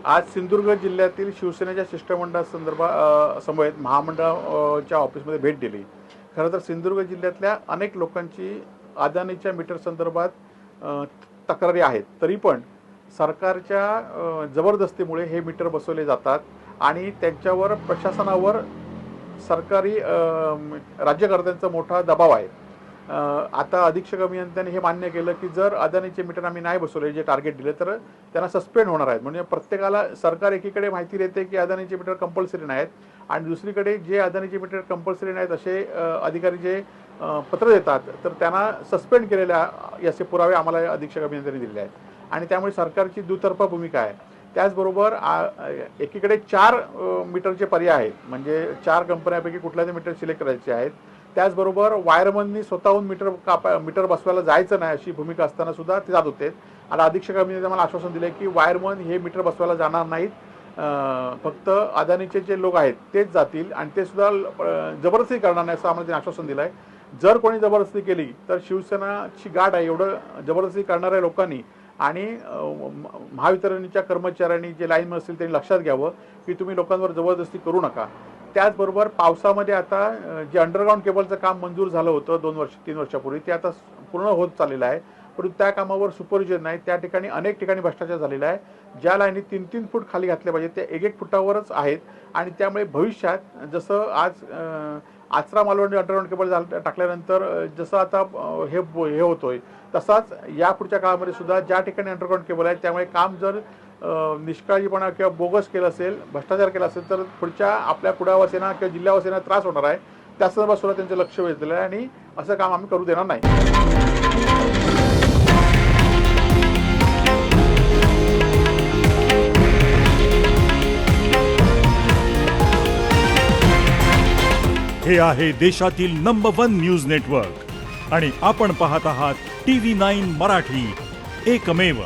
आज सिंधुदुर्ग जिल्ह्यातील शिवसेनेच्या समवेत महामंडळाच्या ऑफिसमध्ये भेट दिली। खरं तर सिंधुदुर्ग जिल्ह्यातल्या अनेक लोकांची अदानीच्या मीटर संदर्भात तक्रारी आहेत, तरी पण सरकारच्या जबरदस्तीमुळे हे मीटर बसवले जातात आणि त्यांच्यावर प्रशासनावर सरकारी राज्यकर्त्यांचा मोठा दबाव आहे। आता अधीक्षक अभियंत्यांनी हे मान्य केलं की जर अदानीचे मीटर आम्ही नाही बसवले, जे टार्गेट दिले, तर त्यांना सस्पेंड होणार आहेत। म्हणजे प्रत्येकाला सरकार एकीकडे माहिती देते की अदानीचे मीटर कंपल्सरी नाहीत आणि दुसरीकडे जे अदानीचे मीटर कंपल्सरी नाहीत असे अधिकारी जे पत्र देतात, तर त्यांना सस्पेंड केलेल्या याचे पुरावे आम्हाला अधीक्षक अभियंत्यांनी दिले आहेत आणि त्यामुळे सरकारची दुतर्फा भूमिका आहे। त्याचबरोबर एकीकडे 4 मीटरचे पर्याय आहेत, म्हणजे 4 कंपन्यांपैकी कुठल्याही मीटर सिलेक्ट करायचे आहेत। त्याचबरोबर वायरमननी स्वतःहून मीटर बसवायला जायचं नाही अशी भूमिका असताना सुद्धा ते जात होते आणि अधीक्षक अभियंत्यांनी मला आश्वासन दिले की वायरमन हे मीटर बसवायला जाणार नाहीत, फक्त अदानीचे जे लोक आहेत तेच जातील आणि ते सुद्धा जबरदस्ती करणार नाही असं आम्हाला त्यांनी आश्वासन दिलं आहे। जर कोणी जबरदस्ती केली तर शिवसेनाची गाठ आहे, एवढं जबरदस्ती करणाऱ्या लोकांनी आणि महावितरणच्या कर्मचाऱ्यांनी जे लाईन असतील त्यांनी लक्षात घ्यावं की तुम्ही लोकांवर जबरदस्ती करू नका। त्याचबरोबर पावसामध्ये आता जे अंडरग्राऊंड केबलचं काम मंजूर झालं होतं 3 वर्षापूर्वी, ते आता पूर्ण होत चाललेलं आहे, परंतु त्या कामावर सुपरविजन नाही। त्या ठिकाणी अनेक ठिकाणी भ्रष्टाचार झालेला आहे। ज्या लाईनी 3-3 फूट खाली घातल्या पाहिजे त्या 1-1 फुटावरच आहेत आणि त्यामुळे भविष्यात जसं आज आचरा मालवणी अंडरग्राऊंड केबल टाकल्यानंतर जसं आता हे होतोय, तसाच या पुढच्या काळामध्ये सुद्धा ज्या ठिकाणी अंडरग्राऊंड केबल आहे त्यामुळे काम जर निष्काळजीपणा किंवा बोगस केलं असेल, भ्रष्टाचार केला असेल, तर पुढच्या आपल्या पुढावासींना किंवा जिल्हावासींना त्रास होणार आहे। त्या संदर्भात सुद्धा त्यांचं लक्ष वेधलेलं आहे आणि असं काम आम्ही करू देणार नाही। हे आहे देशातील नंबर 1 न्यूज नेटवर्क आणि आपण पाहत आहात TV9 मराठी, एकमेव।